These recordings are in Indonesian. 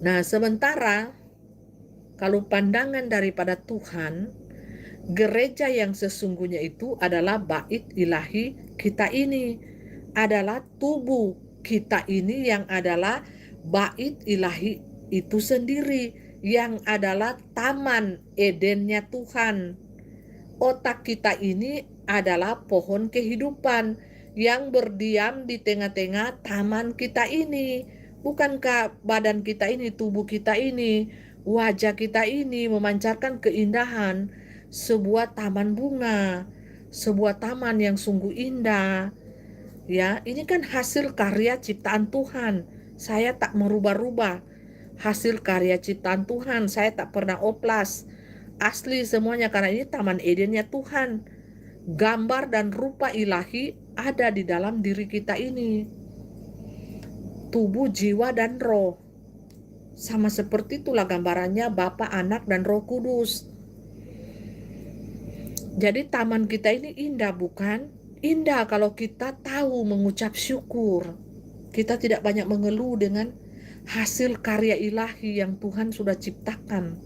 Nah, sementara kalau pandangan daripada Tuhan, gereja yang sesungguhnya itu adalah bait ilahi kita ini, adalah tubuh kita ini yang adalah bait ilahi itu sendiri, yang adalah taman Edennya Tuhan. Otak kita ini adalah pohon kehidupan yang berdiam di tengah-tengah taman kita ini. Bukankah badan kita ini, tubuh kita ini, wajah kita ini memancarkan keindahan sebuah taman bunga, sebuah taman yang sungguh indah. Ya, ini kan hasil karya ciptaan Tuhan. Saya tak merubah-rubah. Hasil karya ciptaan Tuhan, saya tak pernah oplas. Asli semuanya karena ini taman Edennya Tuhan. Gambar dan rupa ilahi ada di dalam diri kita ini. Tubuh, jiwa, dan roh. Sama seperti itulah gambarannya Bapa, Anak, dan Roh Kudus. Jadi taman kita ini indah, bukan? Indah kalau kita tahu mengucap syukur. Kita tidak banyak mengeluh dengan hasil karya ilahi yang Tuhan sudah ciptakan.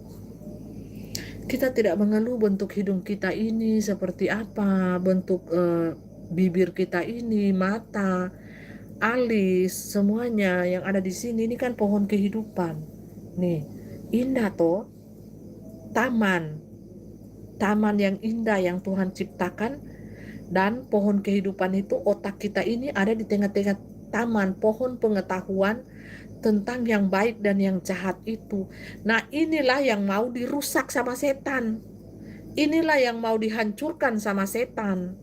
Kita tidak mengeluh bentuk hidung kita ini seperti apa, bentuk bibir kita ini, mata, alis, semuanya yang ada di sini. Ini kan pohon kehidupan. Nih, indah toh, taman. Taman yang indah yang Tuhan ciptakan, dan pohon kehidupan itu, otak kita ini ada di tengah-tengah taman, pohon pengetahuan tentang yang baik dan yang jahat itu. Nah, inilah yang mau dirusak sama setan. Inilah yang mau dihancurkan sama setan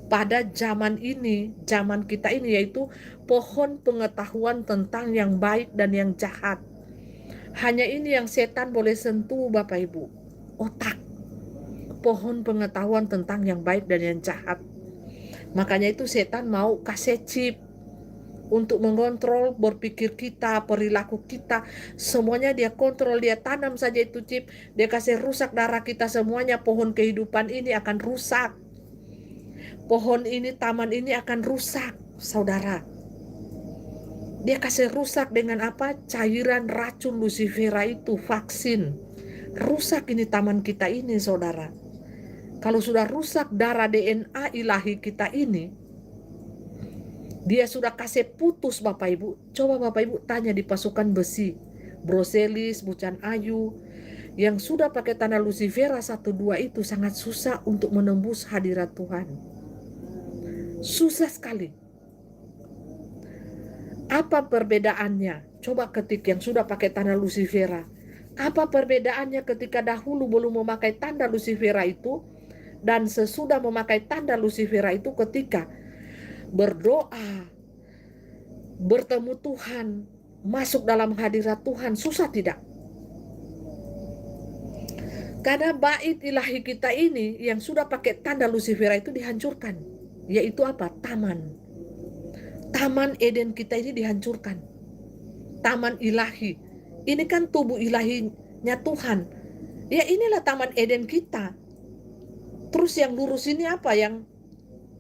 pada zaman ini, zaman kita ini, yaitu pohon pengetahuan tentang yang baik dan yang jahat. Hanya ini yang setan boleh sentuh, Bapak Ibu. Otak, pohon pengetahuan tentang yang baik dan yang jahat. Makanya itu setan mau kasih chip untuk mengontrol berpikir kita, perilaku kita, semuanya dia kontrol, dia tanam saja itu chip, dia kasih rusak darah kita semuanya. Pohon kehidupan ini akan rusak. Pohon ini, taman ini akan rusak, saudara. Dia kasih rusak dengan apa? Cairan racun lucifera itu, vaksin. Rusak ini taman kita ini, saudara. Kalau sudah rusak darah DNA ilahi kita ini, dia sudah kasih putus, Bapak Ibu. Coba Bapak Ibu tanya di pasukan besi, Broselis, Bucan Ayu, yang sudah pakai tanda lucifera 1-2 itu sangat susah untuk menembus hadirat Tuhan. Susah sekali. Apa perbedaannya? Coba ketik yang sudah pakai tanda lucifera. Apa perbedaannya ketika dahulu belum memakai tanda lucifera itu dan sesudah memakai tanda lucifera itu, ketika berdoa, bertemu Tuhan, masuk dalam hadirat Tuhan, susah tidak? Karena bait ilahi kita ini yang sudah pakai tanda lucifera itu dihancurkan. Yaitu apa? Taman. Taman Eden kita ini dihancurkan. Taman ilahi. Ini kan tubuh ilahinya Tuhan. Ya, inilah taman Eden kita. Terus yang lurus ini apa yang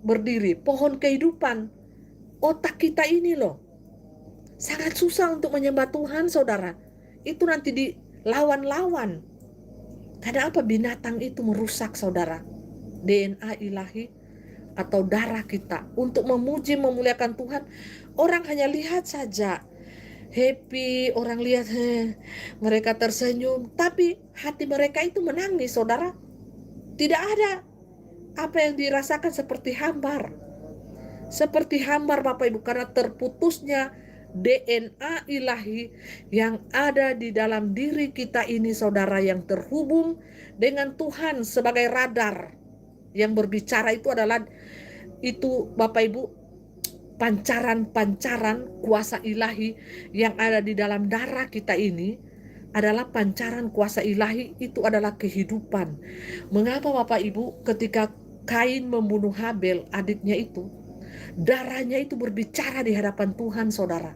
berdiri? Pohon kehidupan. Otak kita ini loh. Sangat susah untuk menyembah Tuhan, saudara. Itu nanti dilawan-lawan. Karena apa? Binatang itu merusak, saudara, DNA ilahi atau darah kita. Untuk memuji, memuliakan Tuhan, orang hanya lihat saja happy, orang lihat mereka tersenyum, tapi hati mereka itu menangis, saudara. Tidak ada apa yang dirasakan, seperti hambar. Seperti hambar, Bapak Ibu, karena terputusnya DNA ilahi yang ada di dalam diri kita ini, saudara, yang terhubung dengan Tuhan sebagai radar. Yang berbicara itu adalah itu, Bapak Ibu, pancaran-pancaran kuasa ilahi yang ada di dalam darah kita ini adalah pancaran kuasa ilahi, itu adalah kehidupan. Mengapa Bapak Ibu ketika Kain membunuh Habel, adiknya itu, darahnya itu berbicara di hadapan Tuhan, saudara.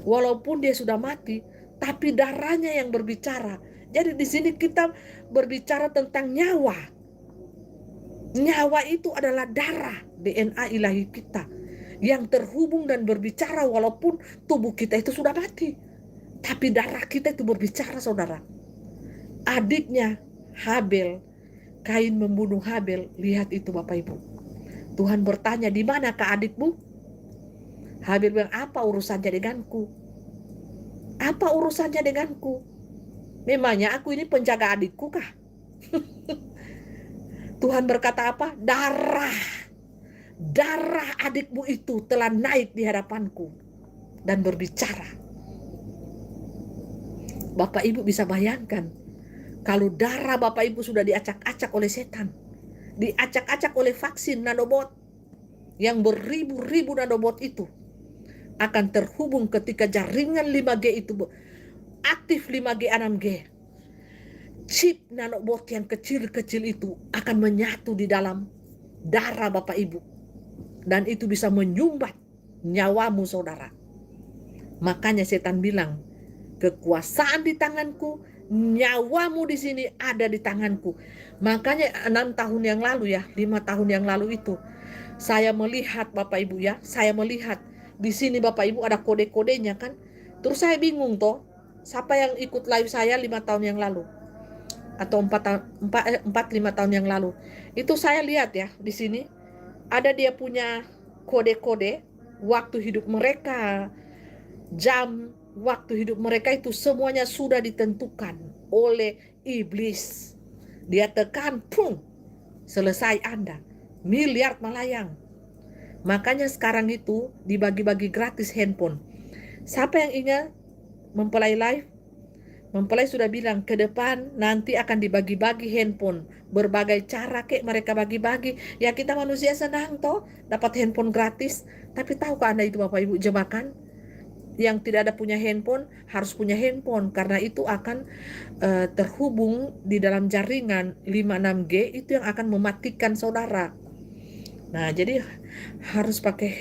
Walaupun dia sudah mati, tapi darahnya yang berbicara. Jadi di sini kita berbicara tentang nyawa. Nyawa itu adalah darah, DNA ilahi kita yang terhubung dan berbicara walaupun tubuh kita itu sudah mati. Tapi darah kita itu berbicara, saudara. Adiknya Habel, Kain membunuh Habel. Lihat itu Bapak Ibu. Tuhan bertanya, di manakah adikmu? Habel bilang, apa urusannya denganku? Apa urusannya denganku? Memangnya aku ini penjaga adikku kah? Tuhan berkata apa? Darah adikmu itu telah naik di hadapanku dan berbicara. Bapak Ibu bisa bayangkan, kalau darah Bapak Ibu sudah diacak-acak oleh setan, diacak-acak oleh vaksin nanobot, yang beribu-ribu nanobot itu akan terhubung ketika jaringan 5G itu aktif, 5G, 6G. Chip nanobot yang kecil-kecil itu akan menyatu di dalam darah Bapak Ibu. Dan itu bisa menyumbat nyawamu, saudara. Makanya setan bilang, kekuasaan di tanganku, nyawamu di sini ada di tanganku. Makanya 6 tahun yang lalu ya, 5 tahun yang lalu itu, saya melihat Bapak Ibu ya, saya melihat di sini Bapak Ibu ada kode-kodenya kan. Terus saya bingung toh, siapa yang ikut live saya 5 tahun yang lalu atau 4-5 tahun yang lalu. Itu saya lihat ya di sini ada dia punya kode-kode waktu hidup mereka, jam waktu hidup mereka itu semuanya sudah ditentukan oleh iblis. Dia tekan, pung, selesai Anda. Miliar melayang. Makanya sekarang itu dibagi-bagi gratis handphone. Siapa yang ingat mempelai live? Mempelai sudah bilang ke depan nanti akan dibagi-bagi handphone. Berbagai cara kek mereka bagi-bagi. Ya kita manusia senang toh dapat handphone gratis. Tapi tahukah Anda itu Bapak Ibu jemakan? Yang tidak ada punya handphone harus punya handphone, karena itu akan terhubung di dalam jaringan 5-6G itu yang akan mematikan saudara. Nah jadi harus pakai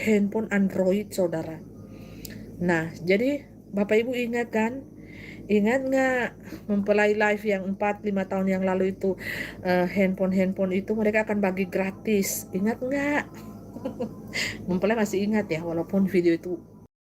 handphone Android, saudara. Nah jadi Bapak Ibu ingat kan? Ingat nggak mempelai live yang 4-5 tahun yang lalu itu, handphone itu mereka akan bagi gratis. Ingat nggak? Mempelai masih ingat ya, walaupun video itu